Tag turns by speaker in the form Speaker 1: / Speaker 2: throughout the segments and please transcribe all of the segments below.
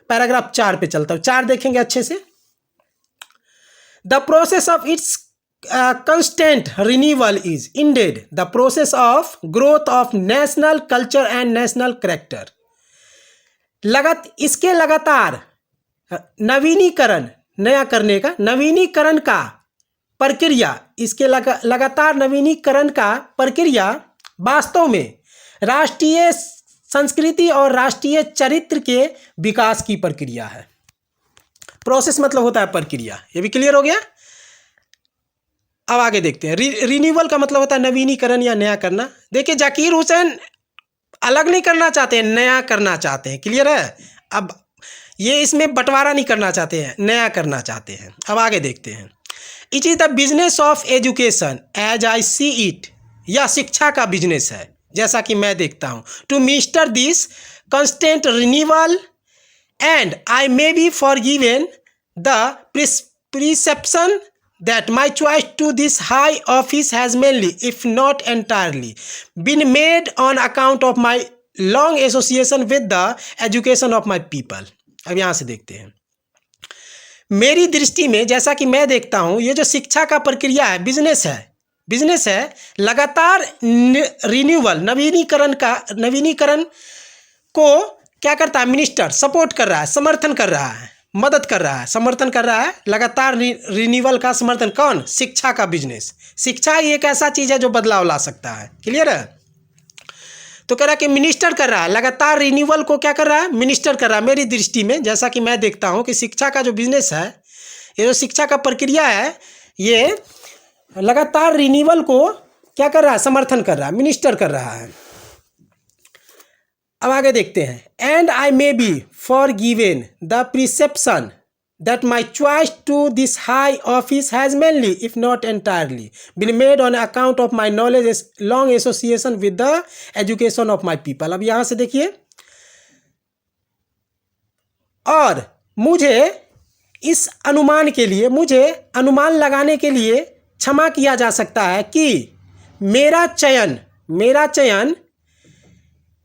Speaker 1: Paragraph 4 पे चलता हूँ। 4 देखेंगे अच्छे से। The process of its constant renewal is indeed the process of growth of national culture and national character। इसके लगातार नवीनीकरण, नया करने का, नवीनीकरण का प्रक्रिया, इसके लगातार नवीनीकरण का प्रक्रिया वास्तव में राष्ट्रीय संस्कृति और राष्ट्रीय चरित्र के विकास की प्रक्रिया है। प्रोसेस मतलब होता है प्रक्रिया, ये भी क्लियर हो गया। अब आगे देखते हैं। रिन्यूअल का मतलब होता है नवीनीकरण या नया करना। देखिए जाकिर हुसैन अलग नहीं करना चाहते हैं, नया करना चाहते हैं। क्लियर है। अब ये इसमें बंटवारा नहीं करना चाहते हैं, नया करना चाहते हैं। अब आगे देखते हैं। It is the business of education as I see it, यह शिक्षा का बिजनेस है जैसा कि मैं देखता हूँ। To mister this constant renewal and I may be forgiven the perception that my choice to this high office has mainly, if not entirely, been made on account of my long association with the education of my people। अब यहाँ से देखते हैं। मेरी दृष्टि में, जैसा कि मैं देखता हूँ, ये जो शिक्षा का प्रक्रिया है, बिजनेस है, लगातार रिन्यूअल, नवीनीकरण को क्या करता है? मिनिस्टर सपोर्ट कर रहा है, समर्थन कर रहा है, मदद कर रहा है, समर्थन कर रहा है। लगातार रिन्यूअल का समर्थन कौन? शिक्षा का बिजनेस। शिक्षा ही एक ऐसा चीज़ है जो बदलाव ला सकता है। क्लियर है। तो कह रहा है कि मिनिस्टर कर रहा है, लगातार रिन्यूअल को क्या कर रहा है? मिनिस्टर कर रहा है। मेरी दृष्टि में, जैसा कि मैं देखता हूँ कि शिक्षा का जो बिजनेस है, ये जो शिक्षा का प्रक्रिया है, ये लगातार रिन्यूअल को क्या कर रहा है? समर्थन कर रहा है, मिनिस्टर कर रहा है। अब आगे देखते हैं। And I may be forgiven the perception that my choice to this high office has mainly, if not entirely, been made on account of my knowledge long association with the education of my people. अब यहाँ से देखिए, और मुझे इस अनुमान के लिए, मुझे अनुमान लगाने के लिए क्षमा किया जा सकता है कि मेरा चयन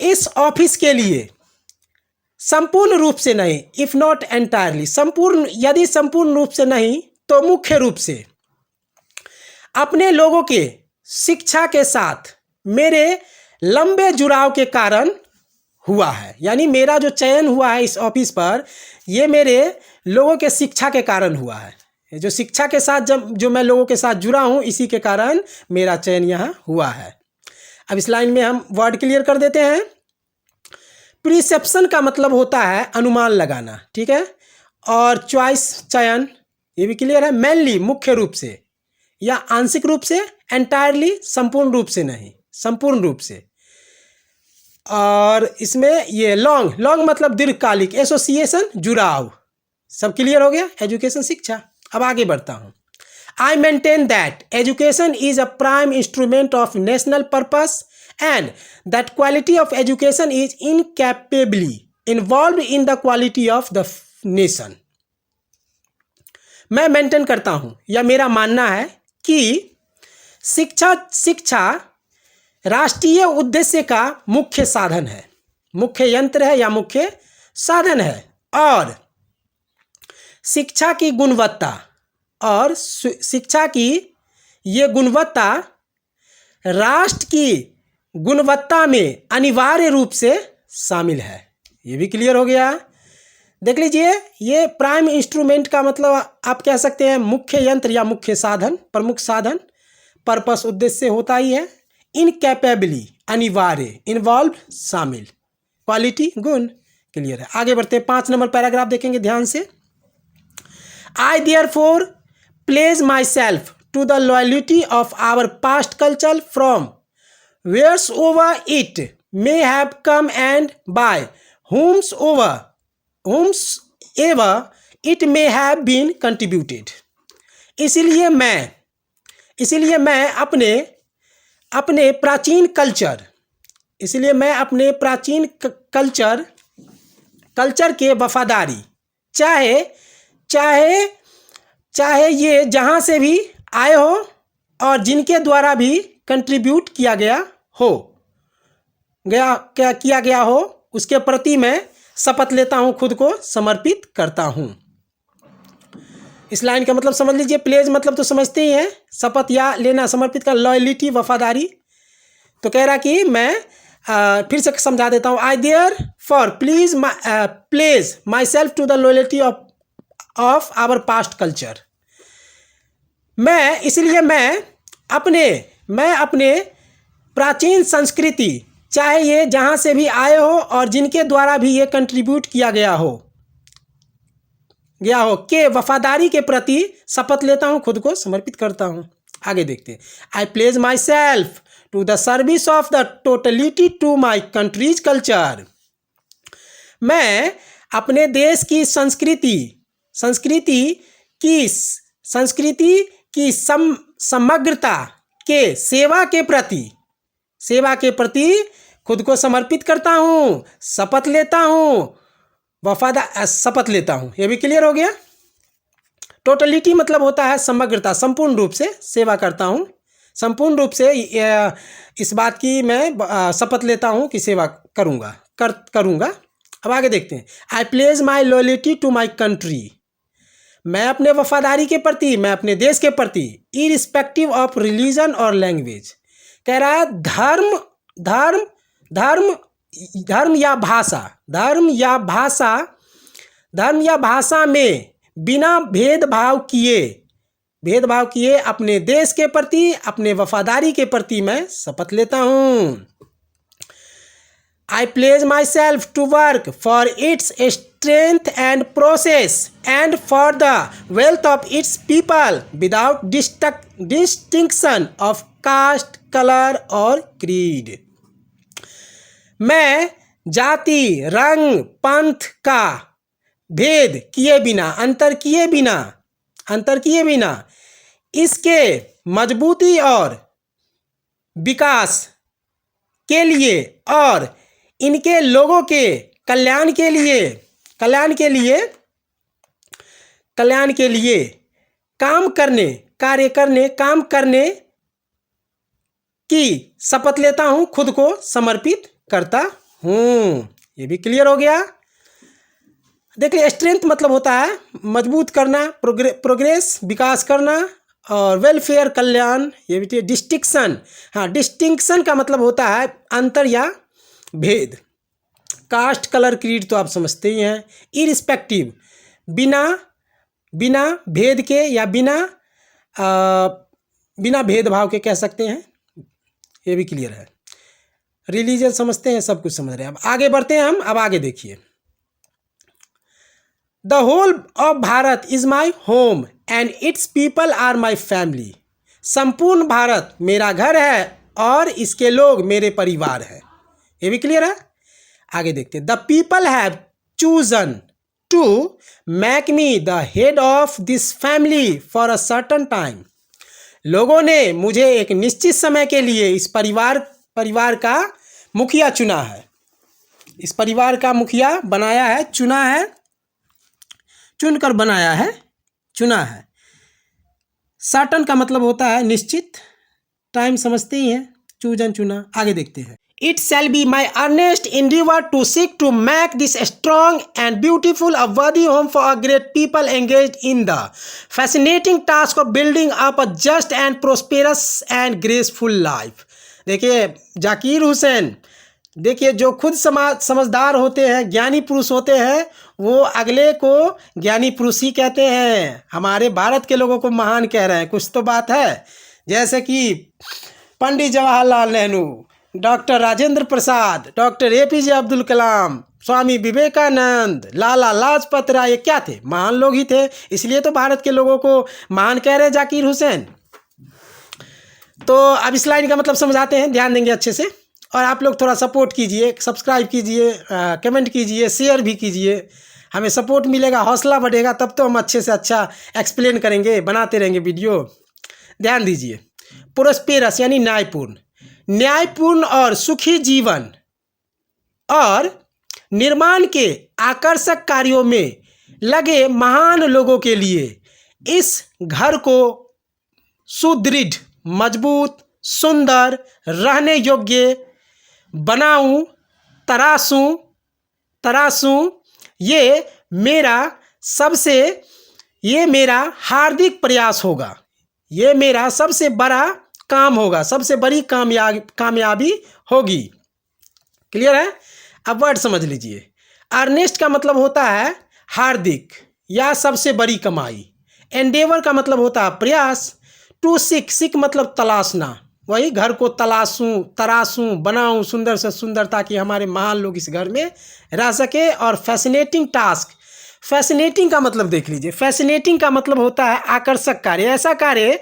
Speaker 1: इस ऑफिस के लिए संपूर्ण रूप से नहीं, इफ नॉट एंटायरली, यदि संपूर्ण रूप से नहीं तो मुख्य रूप से अपने लोगों के शिक्षा के साथ मेरे लंबे जुड़ाव के कारण हुआ है। यानी मेरा जो चयन हुआ है इस ऑफिस पर, ये मेरे लोगों के शिक्षा के कारण हुआ है। जो शिक्षा के साथ जो मैं लोगों के साथ जुड़ा हूँ, इसी के कारण मेरा चयन यहाँ हुआ है। अब इस लाइन में हम वर्ड क्लियर कर देते हैं। प्रिसेप्शन का मतलब होता है अनुमान लगाना, ठीक है। और चॉइस, चयन, ये भी क्लियर है। मेनली, मुख्य रूप से या आंशिक रूप से। एंटायरली, संपूर्ण रूप से नहीं, संपूर्ण रूप से। और इसमें ये लॉन्ग मतलब दीर्घकालिक, एसोसिएशन जुड़ाव, सब क्लियर हो गया। एजुकेशन, शिक्षा। अब आगे बढ़ता हूँ। I maintain that education is a prime instrument of national purpose and that quality of education is incapably involved in the quality of the nation। मैं मेंटेन करता हूँ, या मेरा मानना है कि शिक्षा राष्ट्रीय उद्देश्य का मुख्य साधन है, मुख्य यंत्र है या मुख्य साधन है। और शिक्षा की गुणवत्ता और शिक्षा की ये गुणवत्ता राष्ट्र की गुणवत्ता में अनिवार्य रूप से शामिल है। ये भी क्लियर हो गया। देख लीजिए, ये प्राइम इंस्ट्रूमेंट का मतलब आप कह सकते हैं मुख्य यंत्र या मुख्य साधन, प्रमुख साधन। पर्पस, उद्देश्य होता ही है। इनकैपेबली, अनिवार्य, इन्वॉल्व, शामिल, क्वालिटी, गुण। क्लियर है। आगे बढ़ते हैं। 5 नंबर पैराग्राफ देखेंगे ध्यान से। I therefore pledge myself to the loyalty of our past culture from wheresoever it may have come and by whomsoever it may have been contributed। इसलिए मैं अपने प्राचीन कल्चर के वफादारी, चाहे ये जहाँ से भी आए हो और जिनके द्वारा भी कंट्रीब्यूट किया गया हो, उसके प्रति मैं शपथ लेता हूँ, खुद को समर्पित करता हूँ। इस लाइन का मतलब समझ लीजिए। प्लेज मतलब तो समझते ही हैं, शपथ या लेना, समर्पित का लॉयलिटी, वफादारी। तो कह रहा कि मैं फिर से समझा देता हूँ। I therefore pledge myself to the loyalty of our past culture. इसलिए मैं अपने प्राचीन संस्कृति, चाहे ये जहाँ से भी आए हो और जिनके द्वारा भी ये कंट्रीब्यूट किया गया हो के वफादारी के प्रति शपथ लेता हूँ, खुद को समर्पित करता हूँ। आगे देखते हैं। I pledge myself to the service of the totality to my country's culture. मैं अपने देश की संस्कृति की समग्रता के सेवा के प्रति खुद को समर्पित करता हूँ, शपथ लेता हूँ, शपथ लेता हूँ। ये भी क्लियर हो गया। टोटलिटी मतलब होता है समग्रता, संपूर्ण रूप से सेवा करता हूँ, संपूर्ण रूप से इस बात की मैं शपथ लेता हूँ कि सेवा करूँगा। अब आगे देखते हैं। I pledge my loyalty to my country. मैं अपने वफादारी के प्रति, मैं अपने देश के प्रति, इरिस्पेक्टिव ऑफ रिलीजन और लैंग्वेज। कह रहा है धर्म या भाषा में बिना भेदभाव किए अपने देश के प्रति, अपने वफादारी के प्रति मैं शपथ लेता हूँ। I pledge myself to work for its strength and process and for the wealth of its people without distinction of caste, color और creed। मैं जाति, रंग, पंथ का भेद किए बिना, अंतर किए बिना इसके मजबूती और विकास के लिए और इनके लोगों के कल्याण के लिए काम करने की शपथ लेता हूँ, खुद को समर्पित करता हूँ। ये भी क्लियर हो गया। देखिए, स्ट्रेंथ मतलब होता है मजबूत करना, प्रोग्रेस विकास करना, और वेलफेयर कल्याण। ये भी डिस्टिंक्शन, हाँ, डिस्टिंक्शन का मतलब होता है अंतर या भेद। कास्ट, कलर, क्रीड तो आप समझते ही हैं। इरिस्पेक्टिव बिना भेद के या बिना भेदभाव के कह सकते हैं। ये भी क्लियर है। रिलीजन समझते हैं, सब कुछ समझ रहे हैं। अब आगे बढ़ते हैं हम। अब आगे देखिए। The whole of Bharat is my home and its people are my family. संपूर्ण भारत मेरा घर है और इसके लोग मेरे परिवार हैं। ये भी क्लियर है। आगे देखते हैं। The people have chosen to make me the head of this family for a certain time. लोगों ने मुझे एक निश्चित समय के लिए इस परिवार का मुखिया चुना है। इस परिवार का मुखिया बनाया है, चुनकर बनाया है, चुना है। सर्टन का मतलब होता है निश्चित, टाइम समझते ही हैं, चूजन चुना। आगे देखते हैं। It shall be my earnest endeavor to seek to make this strong and beautiful a worthy home for a great people engaged in the fascinating task of building up a just and prosperous and graceful life। देखिए जाकिर हुसैन, देखिए जो खुद समझदार होते हैं, ज्ञानी पुरुष होते हैं, वो अगले को ज्ञानी पुरुष ही कहते हैं। हमारे भारत के लोगों को महान कह रहे हैं, कुछ तो बात है। जैसे कि Pandit Jawaharlal Nehru, doctor Rajendra Prasad, doctor APJ Abdul Kalam, Swami Vivekananda, Lala Lajpat Rai, ये क्या थे? महान लोग ही थे। इसलिए तो भारत के लोगों को महान कह रहे हैं जाकिर हुसैन। तो अब इस लाइन का मतलब समझाते हैं, ध्यान देंगे अच्छे से। और आप लोग थोड़ा सपोर्ट कीजिए, सब्सक्राइब कीजिए, कमेंट कीजिए, शेयर भी कीजिए। हमें सपोर्ट मिलेगा, हौसला बढ़ेगा, तब तो हम अच्छे से अच्छा एक्सप्लेन करेंगे, बनाते रहेंगे वीडियो। ध्यान दीजिए। प्रोस्पेरस यानी न्यायपूर्ण और सुखी जीवन और निर्माण के आकर्षक कार्यों में लगे महान लोगों के लिए इस घर को सुदृढ़, मजबूत, सुंदर, रहने योग्य बनाऊं, तराशूं, तराशूं, ये मेरा हार्दिक प्रयास होगा, ये मेरा सबसे बड़ा काम होगा, सबसे बड़ी कामयाबी होगी। क्लियर है? अब वर्ड समझ लीजिए। अर्नेस्ट का मतलब होता है हार्दिक या सबसे बड़ी कमाई। एंडेवर का मतलब होता है प्रयास। टू सीक मतलब तलाशना, वही घर को तराशूं बनाऊं सुंदर से सुंदर, ताकि हमारे महान लोग इस घर में रह सके। और फैसिनेटिंग टास्क, फैसिनेटिंग का मतलब देख लीजिए। फैसिनेटिंग का मतलब होता है आकर्षक कार्य, ऐसा कार्य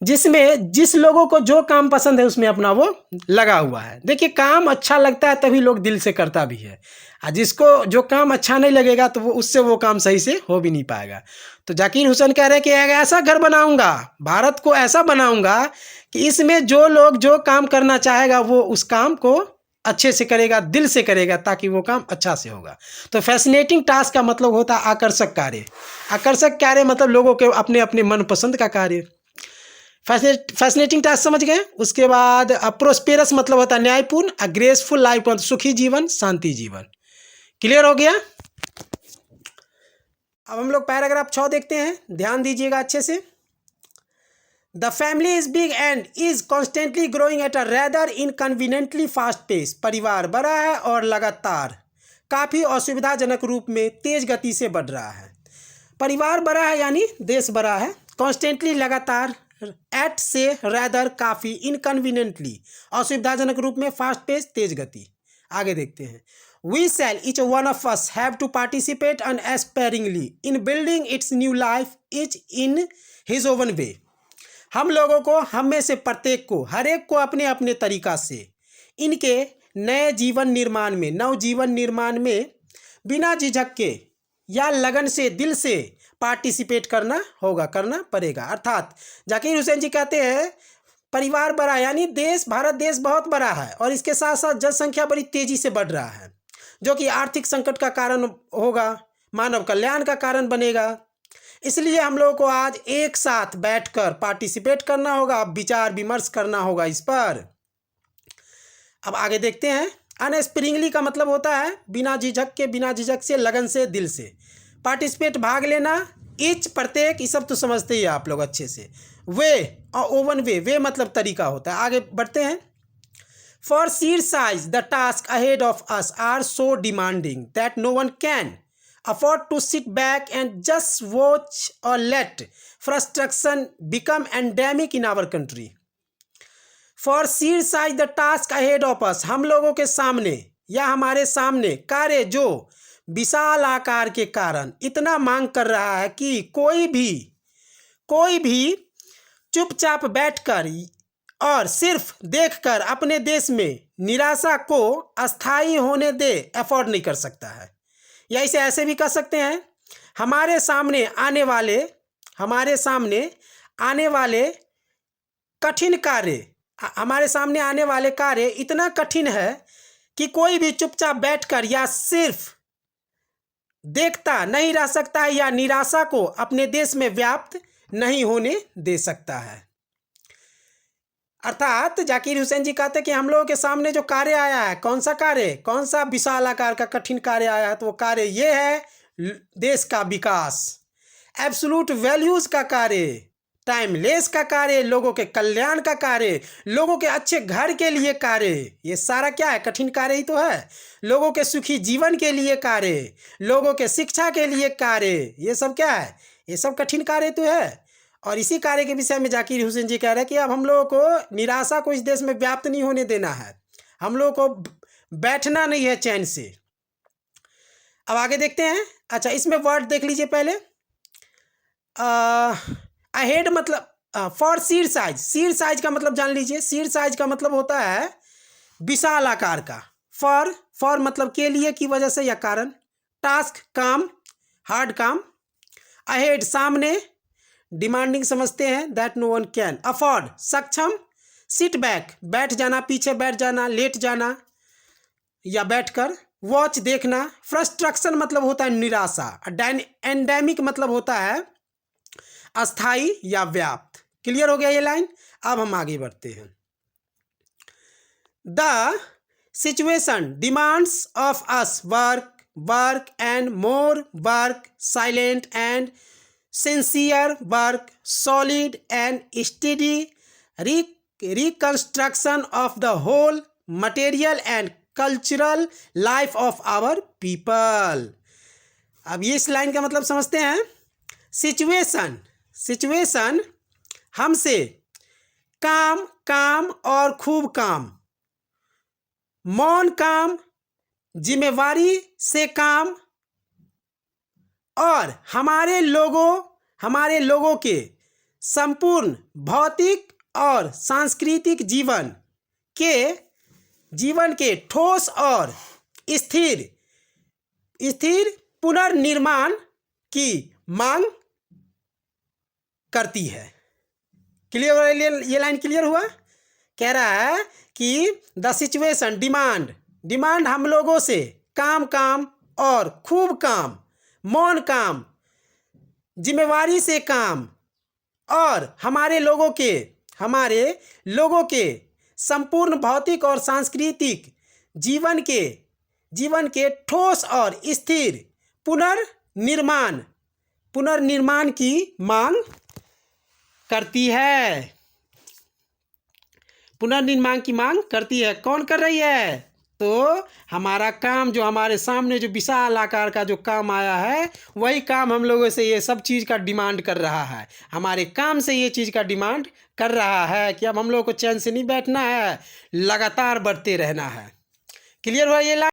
Speaker 1: जिसमें जिस लोगों को जो काम पसंद है उसमें अपना वो लगा हुआ है। देखिए, काम अच्छा लगता है तभी लोग दिल से करता भी है, और जिसको जो काम अच्छा नहीं लगेगा तो वो काम सही से हो भी नहीं पाएगा। तो जाकिर हुसैन कह रहे हैं कि ऐसा घर बनाऊंगा, भारत को ऐसा बनाऊंगा कि इसमें जो लोग जो काम करना चाहेगा वो उस काम को अच्छे से करेगा, दिल से करेगा, ताकि वो काम अच्छा से होगा। तो फैसिनेटिंग टास्क का मतलब होता है आकर्षक कार्य। आकर्षक कार्य मतलब लोगों के अपने अपने मनपसंद का कार्य। फैसिनेटिंग टास्क समझ गए। उसके बाद प्रोस्पेरस मतलब होता है न्यायपूर्ण। ग्रेसफुल लाइफ मतलब सुखी जीवन, शांति जीवन। क्लियर हो गया? अब हम लोग पैराग्राफ 6 देखते हैं, ध्यान दीजिएगा अच्छे से। The family is big and is constantly growing at a rather inconveniently fast pace. परिवार बड़ा है और लगातार काफ़ी असुविधाजनक रूप में तेज गति से बढ़ रहा है। परिवार बड़ा है यानी देश बड़ा है। कॉन्स्टेंटली लगातार, एट से रेदर काफ़ी, इनकन्वीनियंटली असुविधाजनक रूप में, फास्ट पेस तेज गति। आगे देखते हैं। We shall each one of us have to participate unsparingly in building its new life, each in his own way. हम लोगों को, हम में से प्रत्येक को, हर एक को अपने अपने तरीका से इनके नए जीवन निर्माण में, नव जीवन निर्माण में बिना झिझक के या लगन से, दिल से पार्टिसिपेट करना होगा, करना पड़ेगा। अर्थात जाकिर हुसैन जी कहते हैं परिवार बड़ा यानी देश, भारत देश बहुत बड़ा है और इसके साथ साथ जनसंख्या बड़ी तेजी से बढ़ रहा है, जो कि आर्थिक संकट का कारण होगा, मानव कल्याण का कारण बनेगा। इसलिए हम लोगों को आज एक साथ बैठकर पार्टिसिपेट करना होगा, विचार विमर्श करना होगा इस पर। अब आगे देखते हैं। अनस्प्रिंगली का मतलब होता है बिना झिझक के, बिना झिझक से, लगन से, दिल से। पार्टिसिपेट भाग लेना, ईच प्रत्येक, ये सब तो समझते ही आप लोग अच्छे से। वे और ओवन वे मतलब तरीका होता है। आगे बढ़ते हैं। For sheer size, the tasks ahead of us are so demanding that no one can afford to sit back and just watch or let frustration become endemic in our country. For sheer size, the task ahead of us, हम लोगों के सामने या हमारे सामने कार्य जो विशाल आकार के कारण इतना मांग कर रहा है कि कोई भी चुपचाप बैठकर और सिर्फ देखकर अपने देश में निराशा को अस्थायी होने दे अफोर्ड नहीं कर सकता है। या इसे ऐसे भी कह सकते हैं, हमारे सामने आने वाले कठिन कार्य, हमारे सामने आने वाले कार्य इतना कठिन है कि कोई भी चुपचाप बैठकर या सिर्फ देखता नहीं रह सकता है, या निराशा को अपने देश में व्याप्त नहीं होने दे सकता है। अर्थात जाकिर हुसैन जी कहते हैं कि हम लोगों के सामने जो कार्य आया है, कौन सा कार्य, कौन सा विशाल आकार का कठिन कार्य आया है, तो वो कार्य ये है देश का विकास, एब्सोल्यूट वैल्यूज का कार्य, टाइमलेस का कार्य, लोगों के कल्याण का कार्य, लोगों के अच्छे घर के लिए कार्य। ये सारा क्या है? कठिन कार्य ही तो है। लोगों के सुखी जीवन के लिए कार्य, लोगों के शिक्षा के लिए कार्य, ये सब क्या है? ये सब कठिन कार्य तो है। और इसी कार्य के विषय में जाकिर हुसैन जी कह रहे हैं कि अब हम लोगों को निराशा को इस देश में व्याप्त नहीं होने देना है, हम लोगों को बैठना नहीं है चैन से। अब आगे देखते हैं। अच्छा, इसमें वर्ड देख लीजिए पहले। अहेड मतलब for sheer size, sheer size का मतलब जान लीजिए। शीर साइज का मतलब होता है विशाल आकार का। फॉर मतलब के लिए, की वजह से या कारण। टास्क काम, हार्ड काम। अहेड सामने, डिमांडिंग समझते हैं, that no one can. Afford सक्षम। सिट बैक बैठ जाना, पीछे बैठ जाना, लेट जाना या बैठकर। वॉच देखना। फ्रस्ट्रक्शन मतलब होता है निराशा। एंडेमिक मतलब होता है अस्थाई या व्याप्त। क्लियर हो गया ये लाइन? अब हम आगे बढ़ते हैं। The situation demands of us work work and more work, silent and sincere work, solid and steady reconstruction of the whole material and cultural life of our people. अब ये इस लाइन का मतलब समझते हैं। सिचुएशन हमसे काम काम और खूब काम, मौन काम, जिम्मेवारी से काम, और हमारे लोगों के संपूर्ण भौतिक और सांस्कृतिक जीवन के ठोस और स्थिर पुनर्निर्माण की मांग करती है। क्लियर? ये लाइन क्लियर हुआ? कह रहा है कि द सिचुएशन डिमांड हम लोगों से काम और खूब काम, मौन काम, जिम्मेवारी से काम, और हमारे लोगों के संपूर्ण भौतिक और सांस्कृतिक जीवन के ठोस और स्थिर पुनर्निर्माण की मांग करती है। पुनर्निर्माण की मांग करती है। कौन कर रही है? तो हमारा काम, जो हमारे सामने जो विशाल आकार का जो काम आया है, वही काम हम लोगों से ये सब चीज़ का डिमांड कर रहा है। हमारे काम से ये चीज़ का डिमांड कर रहा है कि अब हम लोगों को चैन से नहीं बैठना है, लगातार बढ़ते रहना है। क्लियर हुआ ये?